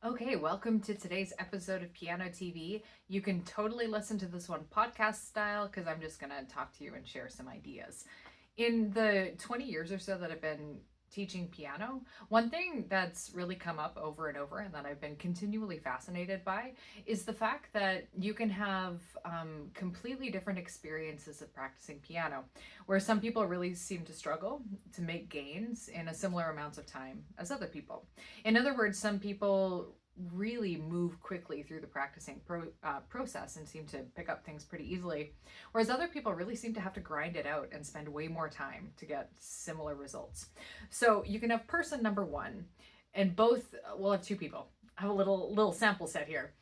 Okay, welcome to today's episode of Piano TV. You can totally listen to this one podcast style because I'm just going to talk to you and share some ideas. In the 20 years or so that I've been teaching piano, one thing that's really come up over and over and that I've been continually fascinated by is the fact that you can have completely different experiences of practicing piano, where some people really seem to struggle to make gains in a similar amounts of time as other people. In other words, some people really move quickly through the practicing process and seem to pick up things pretty easily, whereas other people really seem to have to grind it out and spend way more time to get similar results. So you can have person number one, and both we'll have two people. I have a little sample set here.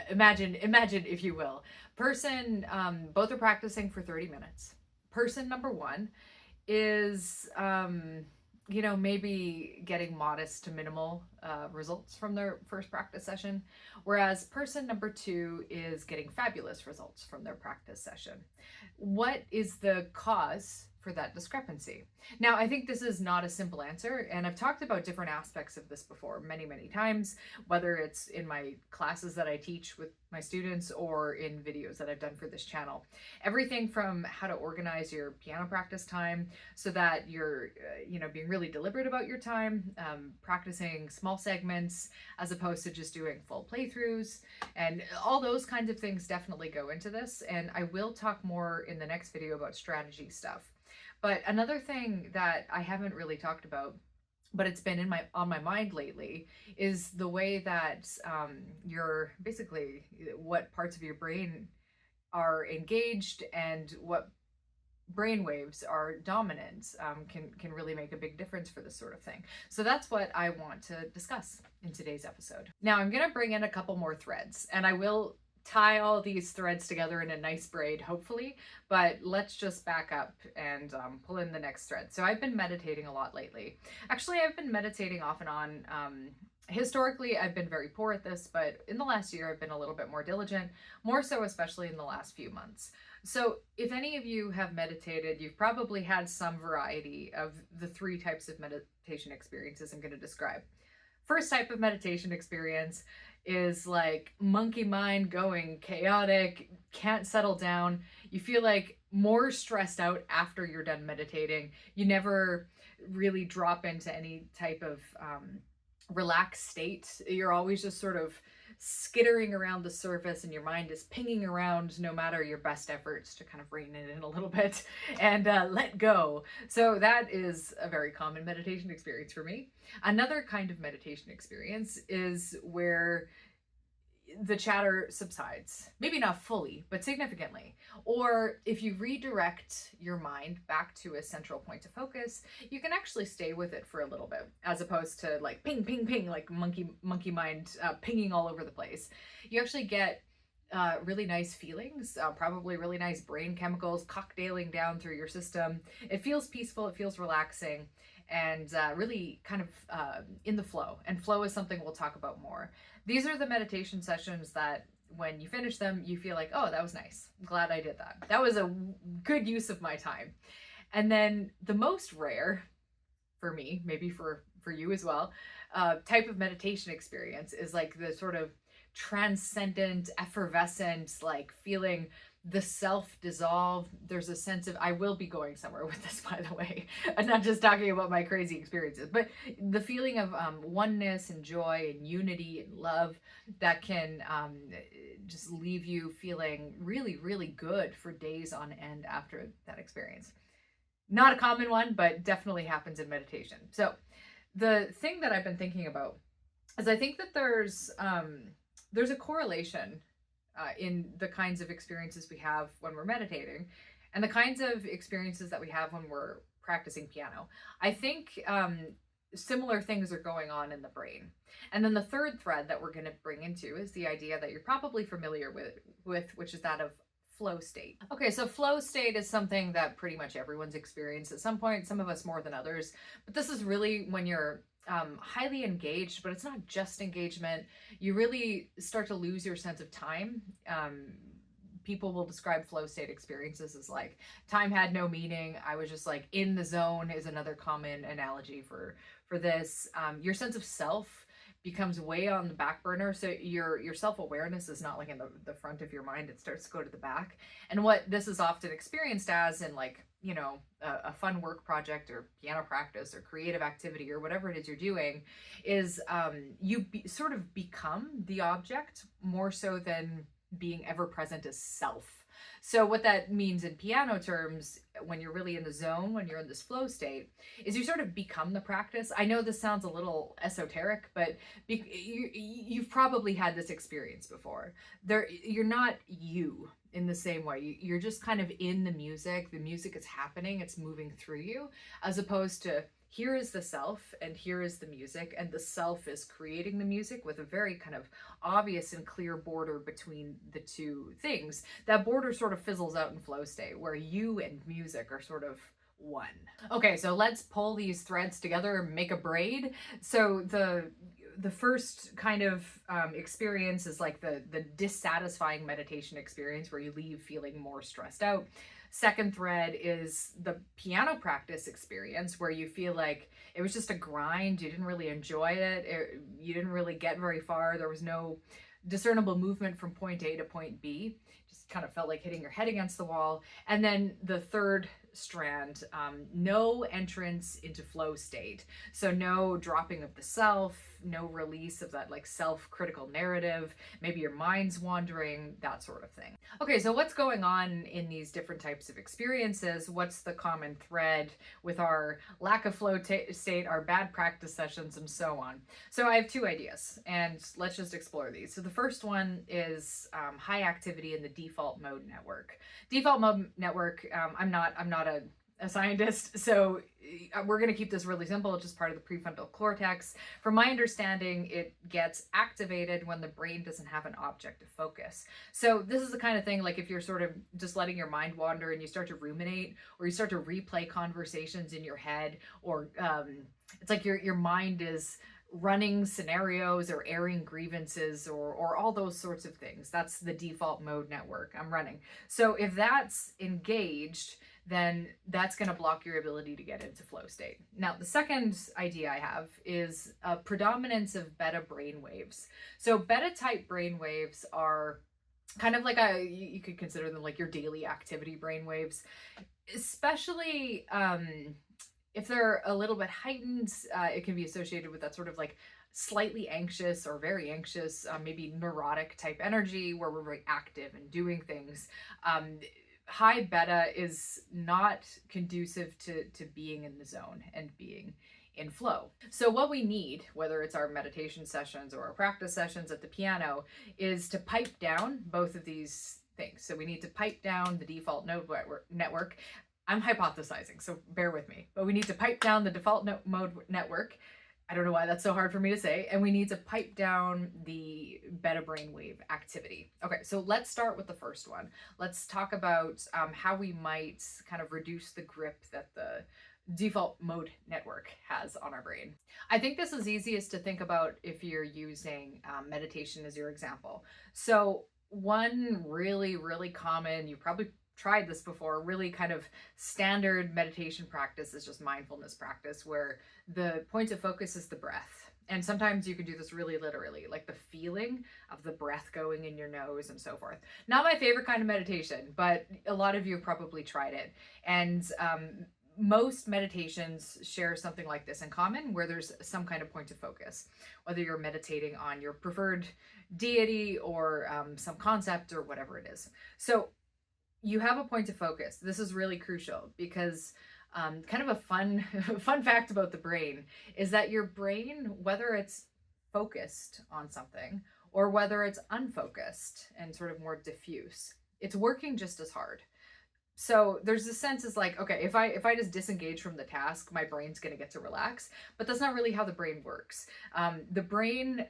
Imagine, if you will, person both are practicing for 30 minutes. Person number one is maybe getting modest to minimal results from their first practice session, whereas person number two is getting fabulous results from their practice session. What is the cause for that discrepancy? Now, I think this is not a simple answer, and I've talked about different aspects of this before many times, whether it's in my classes that I teach with my students or in videos that I've done for this channel. Everything from how to organize your piano practice time so that you're, being really deliberate about your time, practicing small segments as opposed to just doing full playthroughs, and all those kinds of things definitely go into this. And I will talk more in the next video about strategy stuff. But another thing that I haven't really talked about, but it's been on my mind lately, is the way that your basically what parts of your brain are engaged and what brain waves are dominant can really make a big difference for this sort of thing. So that's what I want to discuss in today's episode. Now I'm going to bring in a couple more threads, and I will tie all these threads together in a nice braid, hopefully, but let's just back up and pull in the next thread. So I've been meditating a lot lately. Actually, I've been meditating off and on. Historically, I've been very poor at this, but in the last year, I've been a little bit more diligent, more so especially in the last few months. So if any of you have meditated, you've probably had some variety of the three types of meditation experiences I'm going to describe. First type of meditation experience is like monkey mind going chaotic, can't settle down. You feel like more stressed out after you're done meditating. You never really drop into any type of relaxed state. You're always just sort of skittering around the surface and your mind is pinging around no matter your best efforts to kind of rein it in a little bit and let go. So that is a very common meditation experience for me. Another kind of meditation experience is where the chatter subsides, maybe not fully, but significantly. Or if you redirect your mind back to a central point of focus, you can actually stay with it for a little bit, as opposed to like ping, ping, ping, like monkey mind pinging all over the place. You actually get really nice feelings, probably really nice brain chemicals cocktailing down through your system. It feels peaceful, it feels relaxing, and really kind of in the flow. And flow is something we'll talk about more. These are the meditation sessions that when you finish them, you feel like, oh, that was nice. I'm glad I did that. That was a good use of my time. And then the most rare, for me, maybe for you as well, type of meditation experience is like the sort of transcendent, effervescent, like feeling the self dissolve. There's a sense of, I will be going somewhere with this, by the way. I'm not just talking about my crazy experiences, but the feeling of oneness and joy and unity and love that can just leave you feeling really good for days on end after that experience. Not a common one, but definitely happens in meditation. So the thing that I've been thinking about is I think that there's a correlation in the kinds of experiences we have when we're meditating and the kinds of experiences that we have when we're practicing piano. I think similar things are going on in the brain. And then the third thread that we're going to bring into is the idea that you're probably familiar with, which is that of flow state. Okay, so flow state is something that pretty much everyone's experienced at some point, some of us more than others, but this is really when you're highly engaged, but it's not just engagement. You really start to lose your sense of time. People will describe flow state experiences as like time had no meaning. I was just like in the zone is another common analogy for this. Your sense of self becomes way on the back burner. So your self-awareness is not like in the front of your mind, it starts to go to the back. And what this is often experienced as in like, you know, a fun work project or piano practice or creative activity or whatever it is you're doing is sort of become the object more so than being ever present as self. So what that means in piano terms, when you're really in the zone, when you're in this flow state, is you sort of become the practice. I know this sounds a little esoteric, but you've probably had this experience before. You're not you in the same way. You're just kind of in the music. The music is happening. It's moving through you, as opposed to here is the self and here is the music, and the self is creating the music with a very kind of obvious and clear border between the two things. That border sort of fizzles out in flow state where you and music are sort of one. Okay, so let's pull these threads together and make a braid. So the first kind of experience is like the dissatisfying meditation experience where you leave feeling more stressed out. Second thread is the piano practice experience where you feel like it was just a grind. You didn't really enjoy it. You didn't really get very far. There was no discernible movement from point A to point B. Just kind of felt like hitting your head against the wall. And then the third strand, no entrance into flow state. So no dropping of the self, no release of that like self-critical narrative, maybe your mind's wandering, that sort of thing. Okay, so what's going on in these different types of experiences? What's the common thread with our lack of flow state, our bad practice sessions, and so on? So I have two ideas, and let's just explore these. So the first one is high activity in the default mode network. Default mode network, I'm not a scientist, so we're going to keep this really simple. It's just part of the prefrontal cortex. From my understanding, it gets activated when the brain doesn't have an object to focus. So this is the kind of thing, like if you're sort of just letting your mind wander and you start to ruminate, or you start to replay conversations in your head, or it's like your mind is running scenarios or airing grievances or all those sorts of things. That's the default mode network I'm running. So if that's engaged, then that's going to block your ability to get into flow state. Now, the second idea I have is a predominance of beta brain waves. So beta type brain waves are kind of like you could consider them like your daily activity brain waves, especially if they're a little bit heightened. It can be associated with that sort of like slightly anxious or very anxious, maybe neurotic type energy where we're very active and doing things. High beta is not conducive to being in the zone and being in flow. So what we need, whether it's our meditation sessions or our practice sessions at the piano, is to pipe down both of these things. So we need to pipe down the default node network. I'm hypothesizing, so bear with me. But we need to pipe down the default mode network. I don't know why that's so hard for me to say. And we need to pipe down the beta brainwave activity. Okay, so let's start with the first one. Let's talk about how we might kind of reduce the grip that the default mode network has on our brain. I think this is easiest to think about if you're using meditation as your example. So one really, really common, you probably tried this before, really kind of standard meditation practice is just mindfulness practice where the point of focus is the breath. And sometimes you can do this really literally, like the feeling of the breath going in your nose and so forth. Not my favorite kind of meditation, but a lot of you have probably tried it. And most meditations share something like this in common, where there's some kind of point of focus, whether you're meditating on your preferred deity or some concept or whatever it is. So you have a point of focus. This is really crucial because kind of a fun fact about the brain is that your brain, whether it's focused on something or whether it's unfocused and sort of more diffuse, it's working just as hard. So there's this sense is like, okay, if I just disengage from the task, my brain's going to get to relax, but that's not really how the brain works. The brain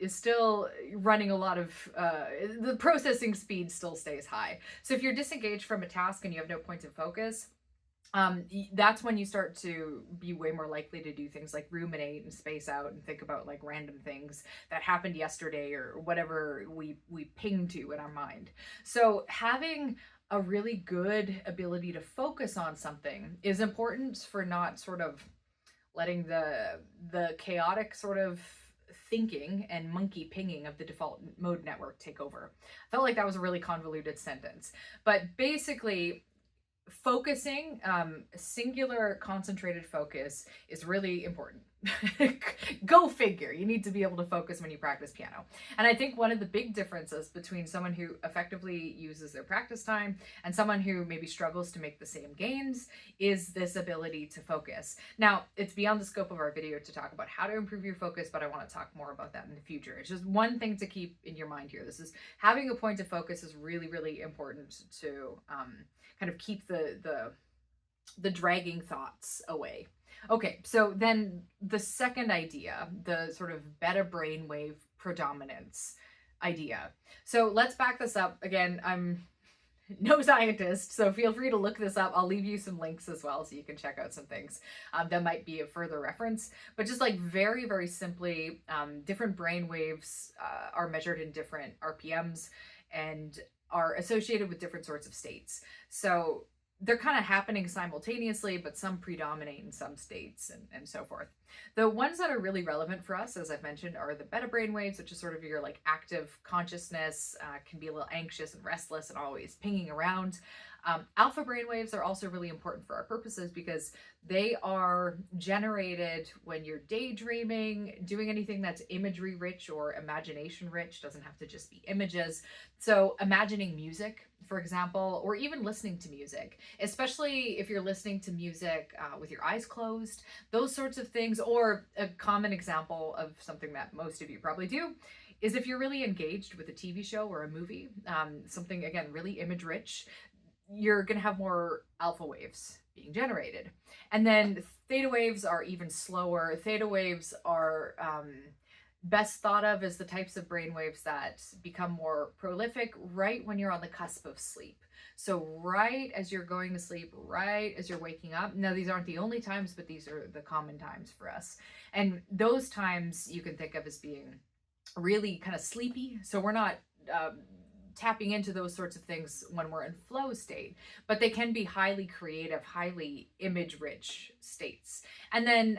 is still running a lot of, the processing speed still stays high. So if you're disengaged from a task and you have no point of focus, that's when you start to be way more likely to do things like ruminate and space out and think about like random things that happened yesterday or whatever we ping to in our mind. So having a really good ability to focus on something is important for not sort of letting the chaotic sort of thinking and monkey pinging of the default mode network take over. I felt like that was a really convoluted sentence, but basically focusing, singular concentrated focus is really important. Go figure. You need to be able to focus when you practice piano. And I think one of the big differences between someone who effectively uses their practice time and someone who maybe struggles to make the same gains is this ability to focus. Now, it's beyond the scope of our video to talk about how to improve your focus, but I want to talk more about that in the future. It's just one thing to keep in your mind here. This is having a point of focus is really, really important to kind of keep the dragging thoughts away. Okay, so then the second idea, the sort of beta brainwave predominance idea. So let's back this up. Again, I'm no scientist, so feel free to look this up. I'll leave you some links as well so you can check out some things that might be a further reference. But just like very, very simply, different brain waves are measured in different RPMs and are associated with different sorts of states. So they're kind of happening simultaneously, but some predominate in some states and so forth. The ones that are really relevant for us, as I've mentioned, are the beta brainwaves, which is sort of your like active consciousness, can be a little anxious and restless and always pinging around. Alpha brainwaves are also really important for our purposes because they are generated when you're daydreaming, doing anything that's imagery rich or imagination rich, doesn't have to just be images. So imagining music, for example, or even listening to music, especially if you're listening to music with your eyes closed, those sorts of things. Or a common example of something that most of you probably do is if you're really engaged with a TV show or a movie, something, again, really image rich, you're going to have more alpha waves being generated. And then theta waves are even slower. Theta waves are best thought of as the types of brain waves that become more prolific right when you're on the cusp of sleep. So right as you're going to sleep, right as you're waking up. Now, these aren't the only times, but these are the common times for us. And those times you can think of as being really kind of sleepy. So we're not tapping into those sorts of things when we're in flow state, but they can be highly creative, highly image rich states. And then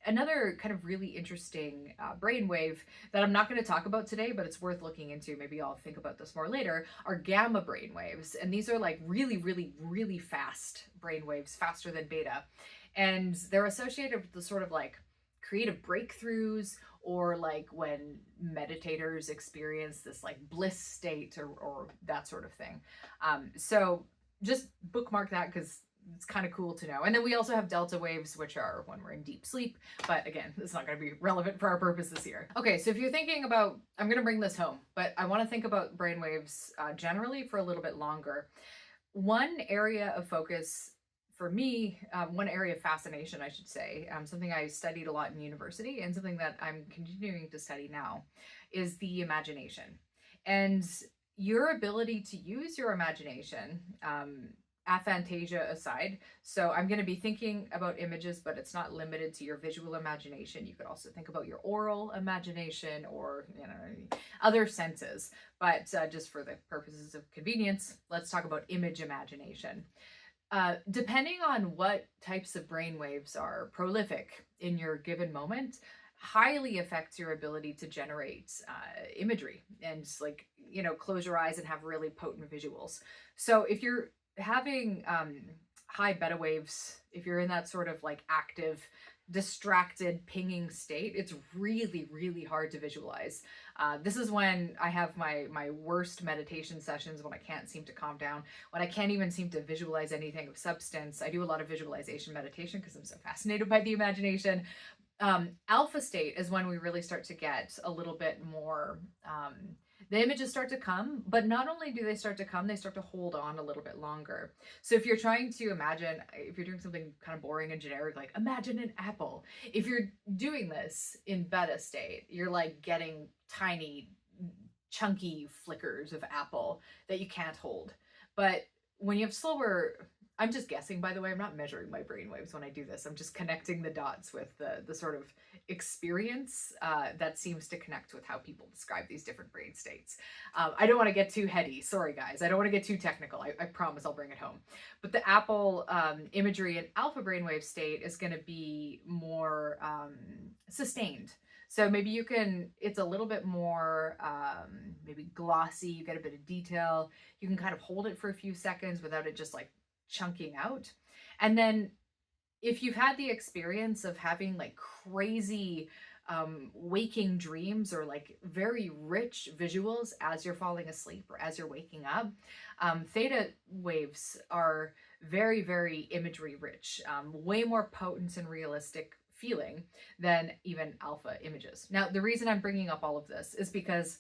another kind of really interesting brainwave that I'm not going to talk about today, but it's worth looking into, maybe I'll think about this more later, are gamma brainwaves. And these are like really, really, really fast brainwaves, faster than beta. And they're associated with the sort of like creative breakthroughs, or like when meditators experience this like bliss state or that sort of thing. So just bookmark that because it's kind of cool to know. And then we also have delta waves, which are when we're in deep sleep. But again, it's not going to be relevant for our purposes here. Okay, so if you're thinking about, I'm going to bring this home, but I want to think about brainwaves generally for a little bit longer. One area of focus for me, one area of fascination, I should say, something I studied a lot in university and something that I'm continuing to study now, is the imagination and your ability to use your imagination, aphantasia aside. So I'm going to be thinking about images, but it's not limited to your visual imagination. You could also think about your oral imagination or, you know, other senses. But just for the purposes of convenience, let's talk about image imagination. Depending on what types of brain waves are prolific in your given moment, highly affects your ability to generate imagery and like, you know, close your eyes and have really potent visuals. So if you're having high beta waves, if you're in that sort of like active, distracted pinging state, it's really, really hard to visualize. This is when I have my worst meditation sessions, when I can't seem to calm down, when I can't even seem to visualize anything of substance. I do a lot of visualization meditation because I'm so fascinated by the imagination. Alpha state is when we really start to get a little bit more, the images start to come, but not only do they start to come, they start to hold on a little bit longer. So if you're trying to imagine, if you're doing something kind of boring and generic, like imagine an apple, if you're doing this in beta state, you're like getting tiny, chunky flickers of apple that you can't hold. But when you have slower, I'm just guessing, by the way, I'm not measuring my brainwaves when I do this. I'm just connecting the dots with the sort of experience that seems to connect with how people describe these different brain states. I don't want to get too heady. Sorry, guys. I don't want to get too technical. I promise I'll bring it home. But the Apple imagery and alpha brainwave state is going to be more sustained. So maybe you can, it's a little bit more maybe glossy, you get a bit of detail. You can kind of hold it for a few seconds without it just like chunking out. And then if you've had the experience of having like crazy waking dreams or like very rich visuals as you're falling asleep or as you're waking up, theta waves are very, very imagery rich, way more potent and realistic feeling than even alpha images. Now, the reason I'm bringing up all of this is because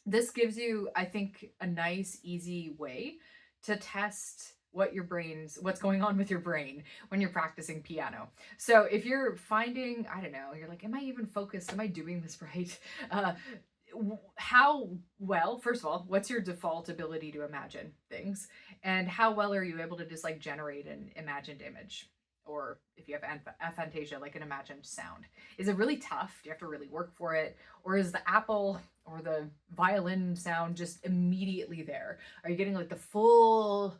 this gives you, I think, a nice, easy way to test what's going on with your brain when you're practicing piano. So if you're finding, I don't know, you're like, am I even focused? Am I doing this right? How well, first of all, what's your default ability to imagine things? And how well are you able to just like generate an imagined image? Or if you have aphantasia, like an imagined sound. Is it really tough? Do you have to really work for it? Or is the apple or the violin sound just immediately there? Are you getting like the full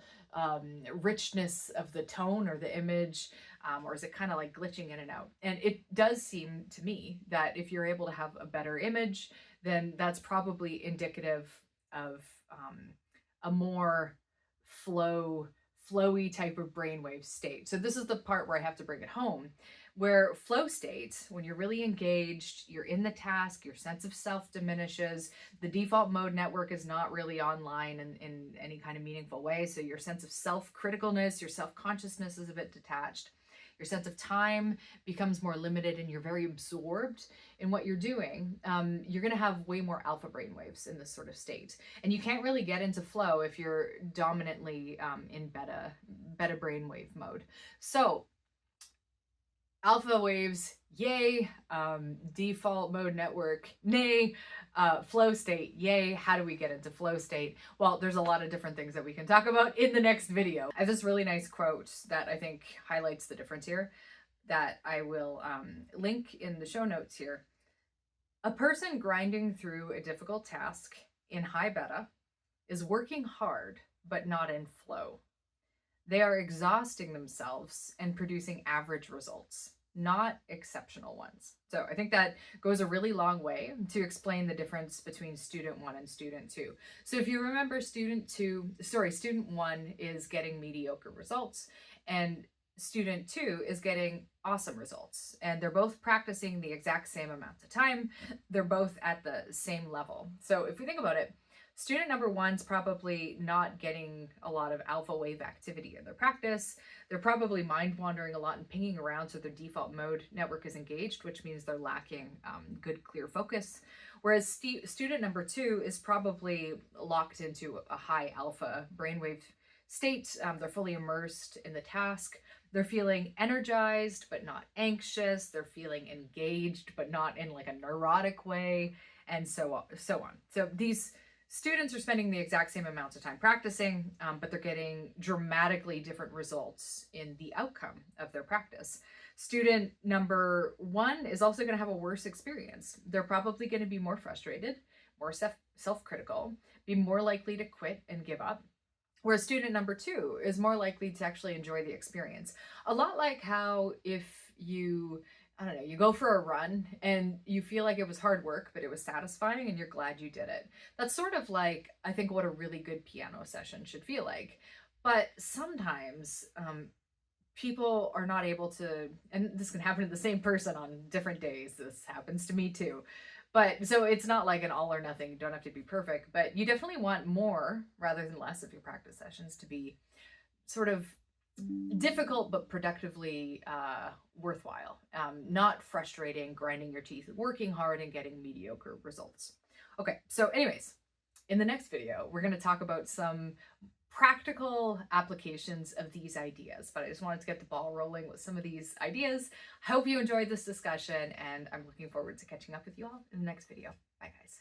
richness of the tone or the image, or is it kind of like glitching in and out? And it does seem to me that if you're able to have a better image, then that's probably indicative of a more flowy type of brainwave state. So this is the part where I have to bring it home, where flow state, when you're really engaged, you're in the task, your sense of self diminishes, the default mode network is not really online in any kind of meaningful way. So your sense of self-criticalness, your self-consciousness is a bit detached. Your sense of time becomes more limited and you're very absorbed in what you're doing. You're going to have way more alpha brainwaves in this sort of state. And you can't really get into flow if you're dominantly in beta brainwave mode. So alpha waves, yay. Default mode network, nay. Flow state, yay. How do we get into flow state? Well, there's a lot of different things that we can talk about in the next video. I have this really nice quote that I think highlights the difference here that I will link in the show notes here. A person grinding through a difficult task in high beta is working hard, but not in flow. They are exhausting themselves and producing average results, not exceptional ones. So I think that goes a really long way to explain the difference between student 1 and student 2. So if you remember, student 1 is getting mediocre results and student 2 is getting awesome results. And they're both practicing the exact same amount of time. They're both at the same level. So if we think about it, student number 1's probably not getting a lot of alpha wave activity in their practice. They're probably mind wandering a lot and pinging around, so their default mode network is engaged, which means they're lacking good, clear focus. Whereas student number 2 is probably locked into a high alpha brainwave state. They're fully immersed in the task. They're feeling energized, but not anxious. They're feeling engaged, but not in like a neurotic way, and so on. So these students are spending the exact same amounts of time practicing, but they're getting dramatically different results in the outcome of their practice. Student number 1 is also going to have a worse experience. They're probably going to be more frustrated, more self-critical, be more likely to quit and give up. Whereas student number 2 is more likely to actually enjoy the experience. A lot like how if you, I don't know, you go for a run and you feel like it was hard work, but it was satisfying and you're glad you did it. That's sort of like, I think, what a really good piano session should feel like. But sometimes people are not able to, and this can happen to the same person on different days. This happens to me too. But so it's not like an all or nothing. You don't have to be perfect, but you definitely want more rather than less of your practice sessions to be sort of difficult but productively worthwhile, not frustrating, grinding your teeth, working hard and getting mediocre results. Okay, so anyways, in the next video, we're going to talk about some practical applications of these ideas, but I just wanted to get the ball rolling with some of these ideas. I hope you enjoyed this discussion, and I'm looking forward to catching up with you all in the next video. Bye, guys.